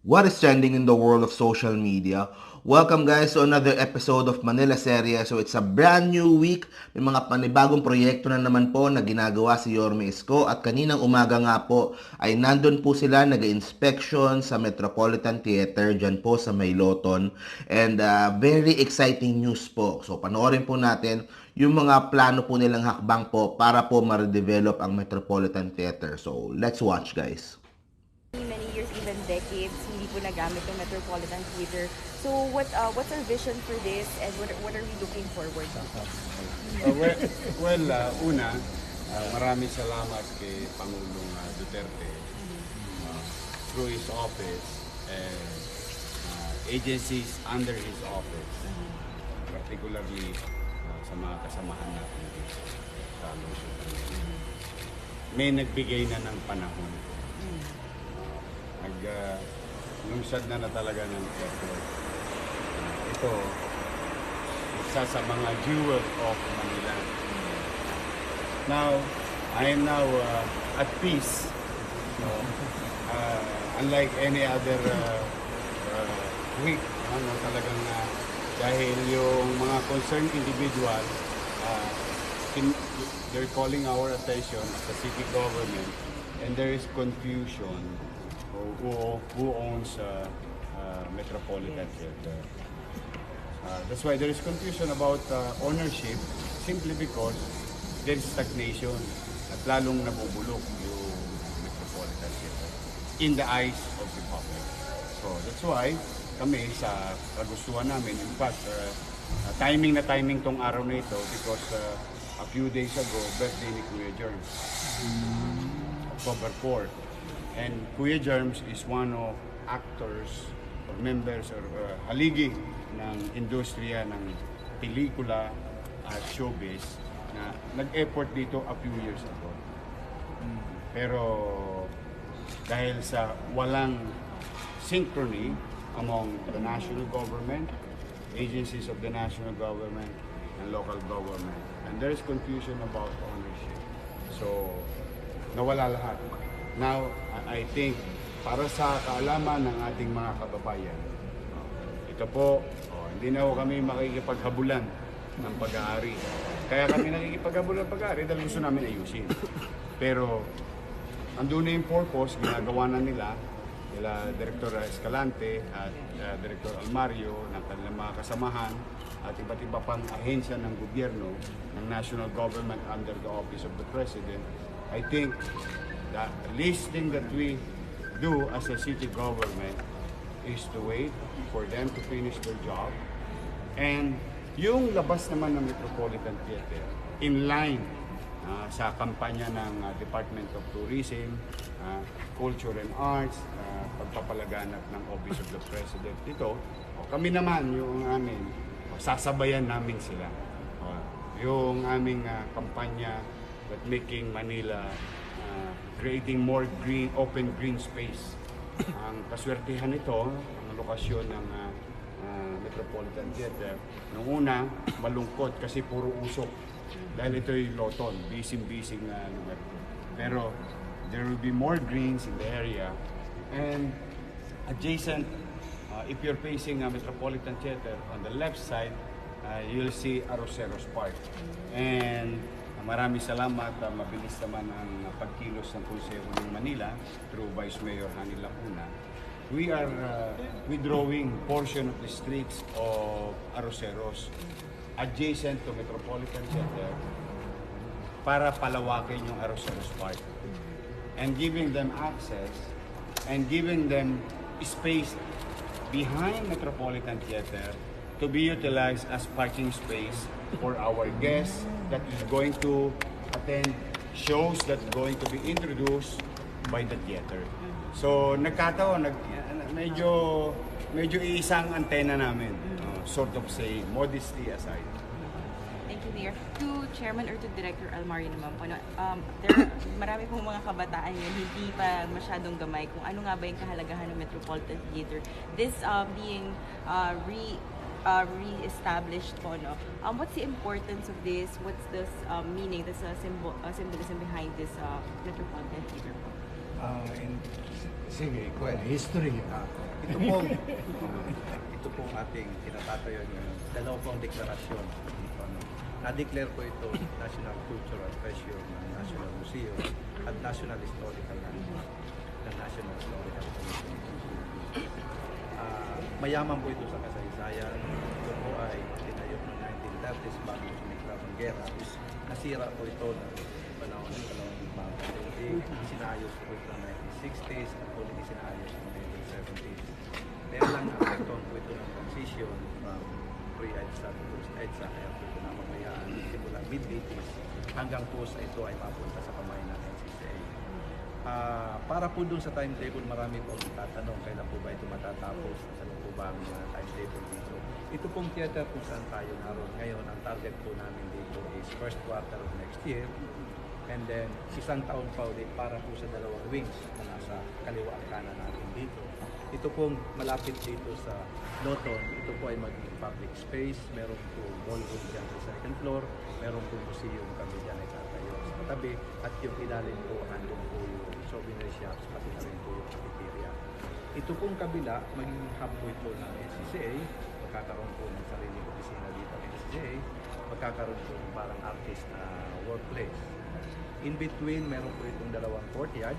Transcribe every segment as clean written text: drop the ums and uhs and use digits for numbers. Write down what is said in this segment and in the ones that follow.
What is trending in the world of social media? Welcome guys to another episode of Manila Serie. So it's a brand new week. May mga panibagong proyekto na naman po na ginagawa si Yorme ISKO at kaninang umaga nga po ay nandun po sila nag-inspection sa Metropolitan Theater dyan po sa Mayloton. And very exciting news po. So panoorin po natin yung mga plano po nilang hakbang po para po ma-redevelop ang Metropolitan Theater. So let's watch guys. Many years, even decades, hindi po nagamit yung Metropolitan Theater. So what's our vision for this and what are we looking forward to? Una, maraming salamat kay Pangulong Duterte through his office and agencies under his office, particularly sa mga kasamahan natin dito sa Luzon. May nagbigay na ng panahon. Lungsad na talaga ng airport. Ito, isa sa mga jewel of Manila. Now, I am now at peace. Unlike any other week, talagang dahil yung mga concerned individual, they're calling our attention as the city government, and there is confusion who owns Metropolitan Theater. That's why there is confusion about ownership, simply because there is stagnation at lalong nabubulok yung Metropolitan Theater in the eyes of the public. So that's why kami sa kagustuhan namin, in fact, timing na timing tong araw na ito because a few days ago, birthday ni Kuya Germs, October 4. And Kuya Germs is one of actors or members or haligi ng industriya ng pelikula at showbiz na nag-effort dito a few years ago. Pero dahil sa walang synchrony among the national government, agencies of the national government, and local government, and there is confusion about ownership. So, nawala lahat. Now, I think, para sa kaalaman ng ating mga kababayan, ito po, hindi na kami makikipaghabulan ng pag-aari. Kaya kami nakikipaghabulan ng pag-aari dahil gusto namin ayusin. Pero, andun na yung purpose, ginagawa na nila Director Escalante at Director Almario ng kanilang mga kasamahan at iba't iba pang ahensya ng gobyerno, ng national government under the office of the President. I think the least thing that we do as a city government is to wait for them to finish their job. And yung labas naman ng Metropolitan Theater, in line sa kampanya ng Department of Tourism, Culture and Arts, pagpapalaganap ng Office of the President. Ito, kami naman yung amin, sasabayan namin sila. Yung aming kampanya that making Manila creating more green, open green space. Ang kaswertihan nito, ang lokasyon ng Metropolitan Theater, nung una, malungkot kasi puro usok. Dahil ito'y Loton, busy na lugar. Pero there will be more greens in the area. And adjacent, if you're facing Metropolitan Theater, on the left side, you'll see Arroceros Park. And maraming salamat, mabilis naman ang pagkilos ng Konseho ng Manila through Vice Mayor Hani Lacuna. We are withdrawing portion of the streets of Arroceros adjacent to Metropolitan Theater para palawakin yung Arroceros Park and giving them access and giving them space behind Metropolitan Theater to be utilized as parking space for our guests that is going to attend shows that going to be introduced by the theater. So nagkataon, medyo isang antena namin, sort of saying, modesty aside. Thank you, Mayor. To Chairman or to Director Almario naman po, marami pong mga kabataan yun, hindi pa masyadong gamay kung ano nga ba yung kahalagahan ng Metropolitan Theater. This being re-established po, no? What's the importance of this? What's this meaning, this symbolism behind this Metropolitan Theater po? Sige, history. ito pong ating kinatatayo ngayon. Dalawa pong deklarasyon. Na-declare po ito National Cultural Treasure ng National Museum at National Historical Landmark ng National Historical Commission. Mayaman po ito sa kasaysayan. Ito po ay tinayo noong 1930s bago sumikla ang gera. Nasira po ito ng panahon ng Pangalawang Daigdig. Sinayos po ito ng 1960s at ulit sinayos ng 1970s. Kaya lang nakakton po ito ng transition from pre-EDSA to post-EDSA. Kaya po ito namamayaan simula mid-80s hanggang post ito ay mapunta sa kamay ng NCCA. Para po dun sa timetable, marami po ang tatanong kailan po ba ito matatapos, ano po ba ang timetable dito. Ito pong theater kung saan tayo naroon ngayon, ang target po namin dito is first quarter of next year, and then isang taon pa ulit para po sa dalawang wings na nasa kaliwa at kanan natin dito. Ito pong malapit dito sa Loton, ito po ay maging public space, meron po ballroom dyan sa second floor, meron po museum kami dyan ay tatayo sa katabi, at yung ilalim po, andun po yung souvenir shops, pati na rin po yung cafeteria. Ito pong kabila, magiging hub po ito ng NCCA, magkakaroon po ng sariling opisina dito ng NCCA, magkakaroon po ng parang artist na workplace. In between, meron po itong dalawang courtyard.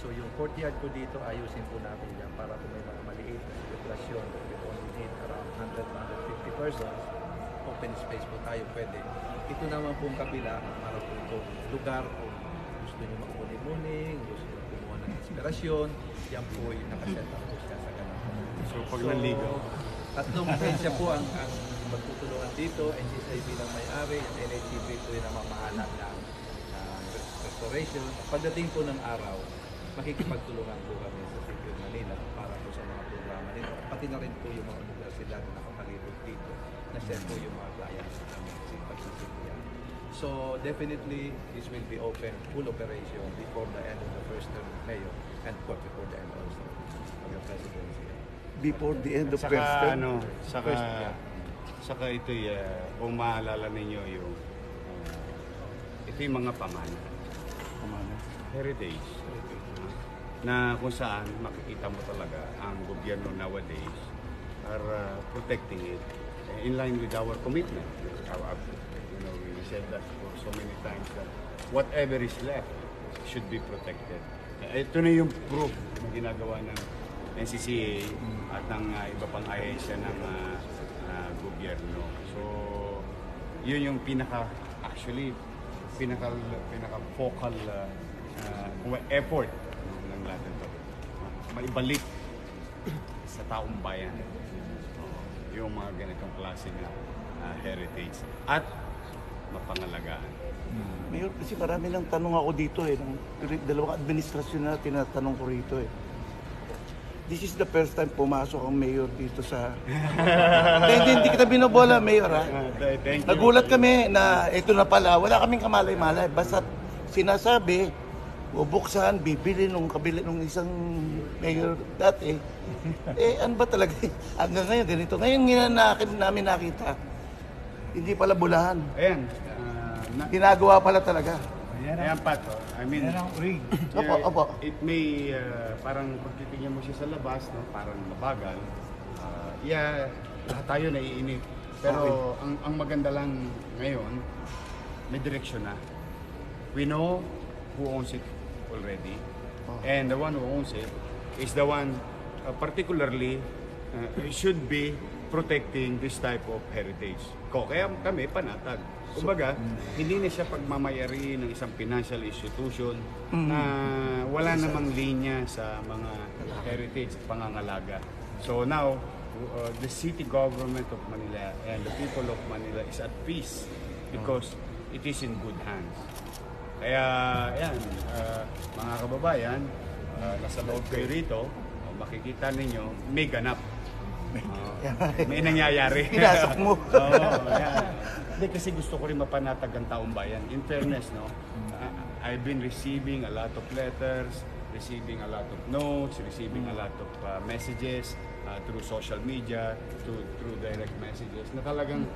So yung courtyard po dito, ayusin po natin dyan para kung may mga maliit na celebration, we only need around 100-150 persons, open space po tayo pwede. Ito naman pong kabila, meron po itong lugar kung gusto nyo makumuning-muning, gusto nyo kumuha ng inspirasyon, yan po yung nakaset up po siya sa ganun. So pag naligaw. Tatlong ahensya po ang magtutulungan dito, NCCA bilang may-ari, at NHCP po yung namamahala ng restoration. Pagdating po ng araw, makikipagtulungan po kami sa City of Manila para po sa mga programa nito. Pati na rin po yung mga universidad na nakapalibot dito na siya po yung mga clients namin sa pagsisimula. So definitely, this will be open, full operation before the end of the first term of Mayor and before the end also of the presidency. Before the end of Saka first term? saka ito'y kung maalala ninyo yung ito yung mga pamana. Heritage. Na kung saan makikita mo talaga ang gobyerno nowadays are protecting it in line with our commitment. We said that for so many times that whatever is left should be protected. Ito na yung proof na ginagawa ng NCCA at ng iba pang ahensya ng gobyerno. So, yun yung pinaka-focal effort ng lahat ito. Maibalik sa taong bayan yung mga ganitong klase ng heritage at mapangalagaan. Mayor, kasi marami ng tanong ako dito dalawang administrasyon na tinatanong ko rito This is the first time pumasok ang mayor dito sa... hindi kita binobola, mayor ha. Thank you. Nagulat kami na ito na pala, wala kaming kamalay-malay. Basta sinasabi, bubuksan, bibili nung kabili nung isang mayor dati. Ano ba talaga? Hanggang ngayon, ganito. Ngayon namin nakita, hindi pala bulahan. Ayan. Ginagawa pala talaga. Ayan, Pat. I mean, Opo. it may, parang kung titingnan mo siya sa labas, no, parang mabagal. Lahat tayo naiinip. Pero ang maganda lang ngayon, may direksyon na. We know who owns it already. And the one who owns it is the one particularly should be protecting this type of heritage. Kaya kami panatag. Kumbaga, hindi na siya pagmamayari ng isang financial institution na wala namang linya sa mga heritage pangangalaga. So now, the city government of Manila and the people of Manila is at peace because it is in good hands. Kaya, yan, mga kababayan, nasa loob kayo rito, makikita ninyo, may ganap. May nangyayari. Pinasok mo. Hindi kasi gusto ko rin mapanatag ang taong bayan. In fairness, no, I've been receiving a lot of letters, receiving a lot of notes, receiving a lot of messages through social media, through direct messages. Na talagang,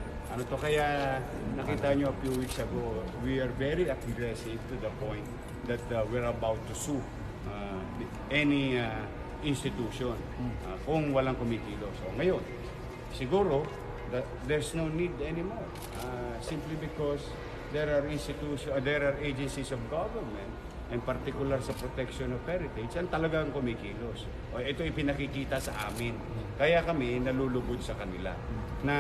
kaya nakita nyo a few weeks ago, we are very aggressive to the point that we're about to sue any institution kung walang kumikilos. So ngayon, siguro there's no need anymore simply because there are agencies of government and particular sa protection of heritage ang talagang kumikilos. O ito ipinakikita sa amin. Kaya kami nalulugod sa kanila na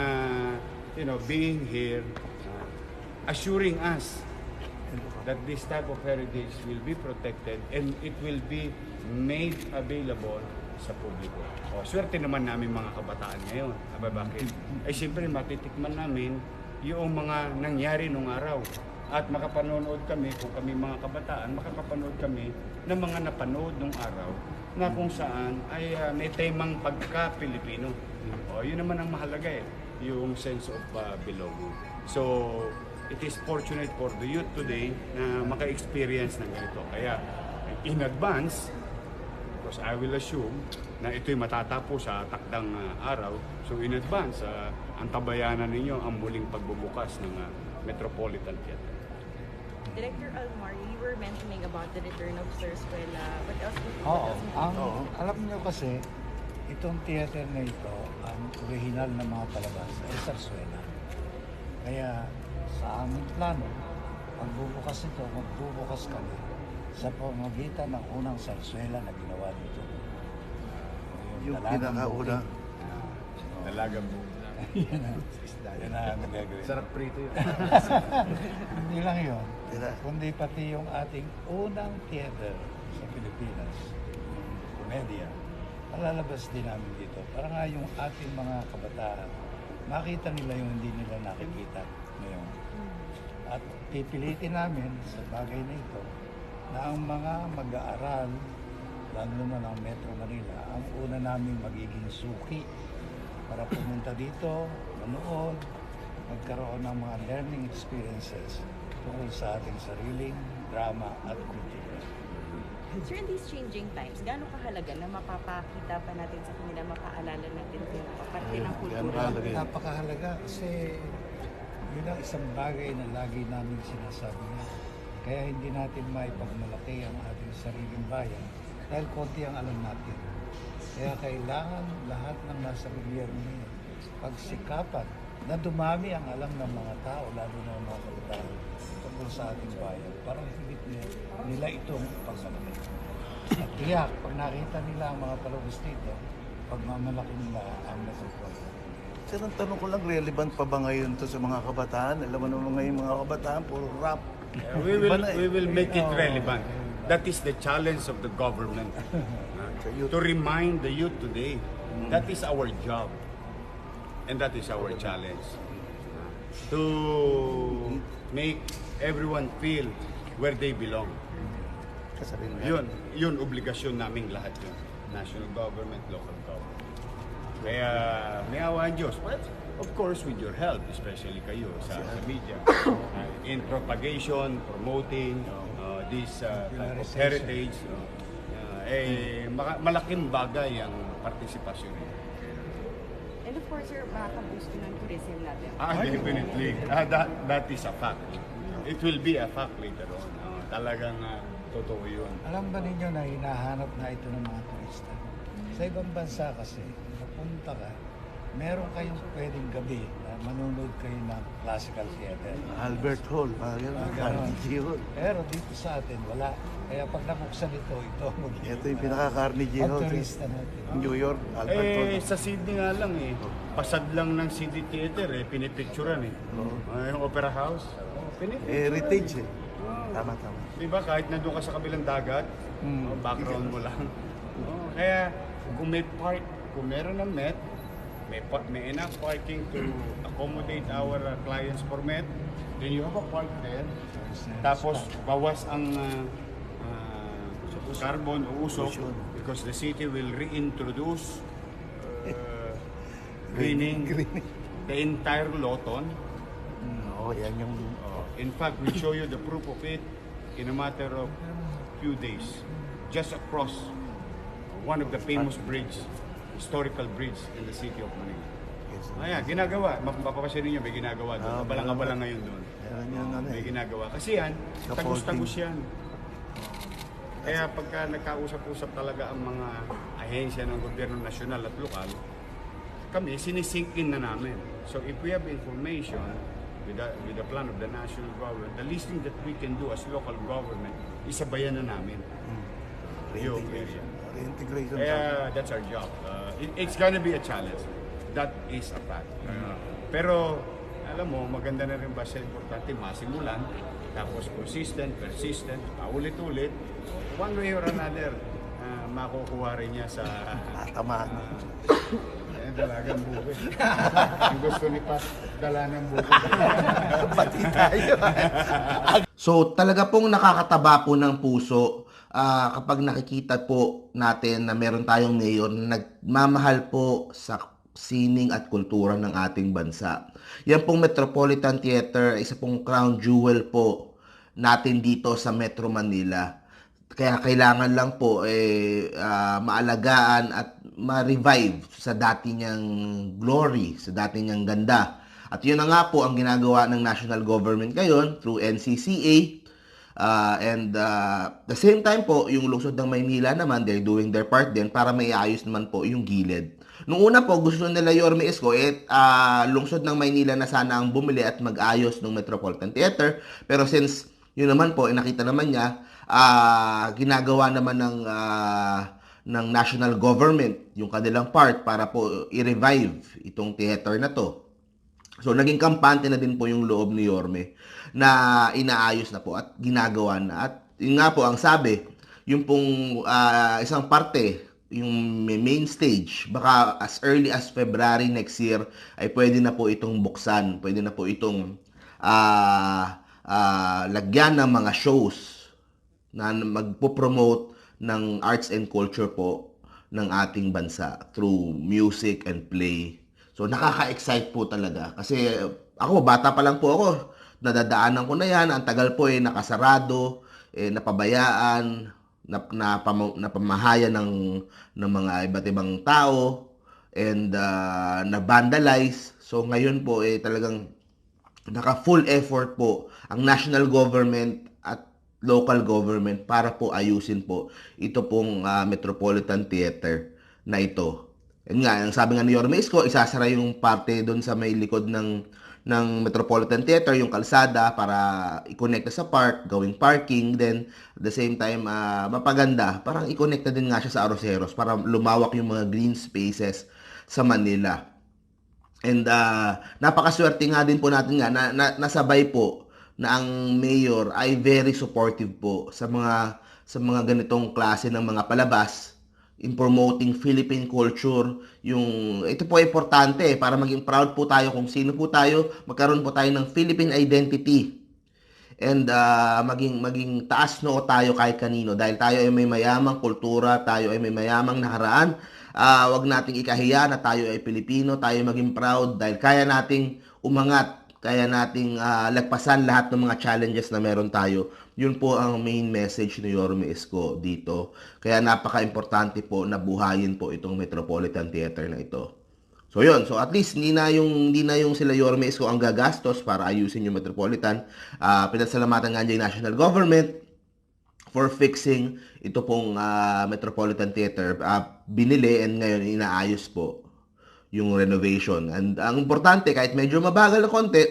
being here assuring us that this type of heritage will be protected and it will be made available sa publiko. O, swerte naman namin mga kabataan ngayon. Bakit? Ay siyempre matitikman namin yung mga nangyari nung araw. At makapanood kami, kung kami mga kabataan, makakapanood kami ng mga napanood nung araw na kung saan ay may temang pagka-Pilipino. O, yun naman ang mahalaga yung sense of belonging. So, it is fortunate for the youth today na maka-experience ng ganito. Kaya, in advance, because I will assume na ito'y matatapos sa takdang araw, so in advance, ang tabayanan ninyo ang muling pagbubukas ng Metropolitan Theater. Director Almar, you were mentioning about the return of Sarsuela. What else would Alam niyo kasi, itong theater na ito, ang original na mga palabas ay Sarsuela. Kaya sa aming plano, magbubukas kami sa pamamagitan ng unang Sarsuela na ginawa dito. Yung pinakauna. Dalagang mo. Yan na nagagawin. Sarap prito yun. Hindi lang yun, kundi pati yung ating unang theater sa Pilipinas, komedya, palalabas din namin dito. Para nga yung ating mga kabataan, makita nila yung hindi nila nakikita ngayon. At pipilitin namin sa bagay na ito na ang mga mag-aaral, lalo na ng Metro Manila, ang una naming magiging suki para pumunta dito, manood, magkaroon ng mga learning experiences tungkol sa ating sariling drama at kultura. Sir, in these changing times, gaano kahalaga na mapapakita pa natin sa kanila, mapaalala natin kung parte ng kultura? Napakahalaga kasi yun ang isang bagay na lagi namin sinasabi nga. Kaya hindi natin maipagmalaki ang ating sariling bayan dahil konti ang alam natin. Kaya kailangan lahat ng nasa gobyerno niya pagsikapan na dumami ang alam ng mga tao, lalo na mga kabataan, tungkol sa ating bayan. Parang higit nila itong pagmalaki. At tiyak, pag nakita nila ang mga palabas dito, pagmamalaki nila ang Metropolitan. Sir, ang tanong ko lang, relevant pa ba ngayon to sa mga kabataan? Alam mo naman ngayon mga kabataan, puro rap. We will make it relevant. That is the challenge of the government. To remind the youth today, that is our job. And that is our challenge. To make everyone feel where they belong. Yun obligasyon naming lahat yun. National government, local government. Kaya may awa ang Diyos. But of course, with your help, especially kayo sa media, in propagation, promoting this type of heritage, malaking bagay ang partisipasyon nito. And of course, sir, makaka-boost ng tourism natin. Definitely. That is a fact. It will be a fact later on. Talagang totoo yun. Alam ba ninyo na hinahanap na ito ng mga turista? Sa ibang bansa kasi, napunta ka, meron kayong pwedeng gabi na manonood kayo ng classical theater. Albert Hall, Carnegie Hall. Pero dito sa atin, wala. Kaya pag nabuksan ito magiging. Ito yung pinaka-Carnegie Hall. Turista natin. New York, Albert Hall. Sa Sydney nga lang pasad lang ng Sydney Theater pinipicturan yung Opera House. Heritage Tama. Diba kahit nandun ka sa kabilang dagat, background mo lang. Kaya kung meron ng Met, may enough parking to accommodate our clients for Met, then you have a park there. Tapos bawas ang carbon o usok because the city will reintroduce greening the entire Loton. Yan yung... In fact, we'll show you the proof of it in a matter of few days. Just across one of the famous historical bridge in the city of Manila. Ayan, ginagawa. Mapapasya ninyo, may ginagawa doon. Abalang-abala ngayon doon. May ginagawa. Kasi yan, tagos-tagos yan. Kaya pagka nagkausap-usap talaga ang mga ahensya ng gobyerno nasyonal at lokal, kami sinisink in na namin. So if we have information with the plan of the national government, the least thing that we can do as local government is sabayan na namin yung area. Reintegration. Kaya that's our job. It's gonna be a challenge. That is a fact. Pero alam mo, maganda na rin basta importante masimulan, tapos consistent, persistent, ulit-ulit, one way or another, makukuha rin niya sa Tamaan. dalagang buko. Ang gusto ni Pat, dala ng buko. Pati tayo. So talaga pong nakakataba po ng puso kapag nakikita po natin na meron tayong mayor na nagmamahal po sa sining at kultura ng ating bansa. Yan pong Metropolitan Theater, isa pong crown jewel po natin dito sa Metro Manila. Kaya kailangan lang po maalagaan at ma-revive sa dati niyang glory, sa dati niyang ganda. At yun na nga po ang ginagawa ng national government ngayon through NCCA. The same time po, yung lungsod ng Maynila naman, they're doing their part din para maiayos naman po yung gilid. Nung una po, gusto nila Yorme Isko, lungsod ng Maynila na sana ang bumili at mag-ayos ng Metropolitan Theater. Pero since yun naman po, nakita naman niya, ginagawa naman ng national government yung kanilang part para po i-revive itong theater na to. So, naging kampante na din po yung loob ni Yorme na inaayos na po at ginagawa na. At yun nga po ang sabi, yung pong isang parte, yung main stage, baka as early as February next year ay pwede na po itong buksan, pwede na po itong lagyan ng mga shows na magpo-promote ng arts and culture po ng ating bansa through music and play. So nakaka-excite po talaga kasi ako bata pa lang po ako, nadadaanan ko na yan, ang tagal po nakasarado, napabayaan, napamahayan ng mga iba't ibang tao and na-vandalize. So ngayon po talagang naka full effort po ang national government at local government para po ayusin po ito pong Metropolitan Theater na ito. Yan nga, ang sabi nga ni Yorme Isko, isasara yung parte doon sa may likod ng Metropolitan Theater, yung kalsada para i-connect sa park, gawing parking, then at the same time mapaganda, parang i-connect na din nga siya sa Aroseros para lumawak yung mga green spaces sa Manila. And napakaswerte nga din po natin nga na nasabay po na ang mayor ay very supportive po sa mga ganitong klase ng mga palabas in promoting Philippine culture. Ito po ay importante para maging proud po tayo kung sino po tayo, magkaroon po tayo ng Philippine identity. And maging taas noo tayo kahit kanino dahil tayo ay may mayamang kultura, tayo ay may mayamang nakaraan. Wag nating ikahiya na tayo ay Pilipino, tayo maging proud dahil kaya nating umangat, kaya nating lagpasan lahat ng mga challenges na meron tayo. Yun po ang main message ni Yorme Isko dito. Kaya napaka-importante po na buhayin po itong Metropolitan Theater na ito. So yun, so at least hindi na yung sila Yorme Isko ang gagastos para ayusin yung Metropolitan. Pinasalamatan nga yung national government for fixing ito pong Metropolitan Theater. Binili and ngayon inaayos po yung renovation. And ang importante, kahit medyo mabagal na konti,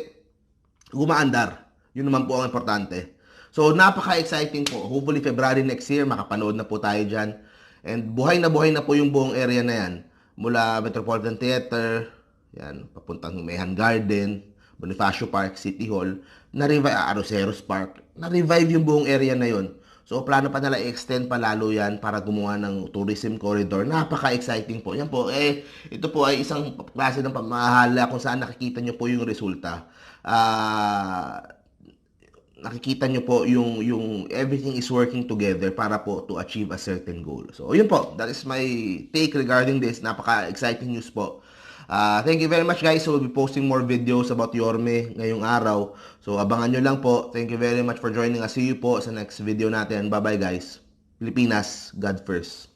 gumaandar. Yun naman po ang importante. So, napaka-exciting po. Hopefully, February next year, makapanood na po tayo dyan. And buhay na po yung buong area na yan. Mula Metropolitan Theater, yan, papuntang Mayhan Garden, Bonifacio Park, City Hall, Aroseros Park, na-revive yung buong area na yon. So, plano pa nila i-extend pa lalo yan para gumawa ng tourism corridor. Napaka-exciting po. Yan po, ito po ay isang klase ng pamahala kung saan nakikita nyo po yung resulta. Nakikita nyo po yung everything is working together para po to achieve a certain goal. So, yun po. That is my take regarding this. Napaka-exciting news po. Thank you very much guys. So, we'll be posting more videos about Yorme ngayong araw. So, abangan nyo lang po. Thank you very much for joining us. See you po sa next video natin. Bye-bye guys. Pilipinas, God first.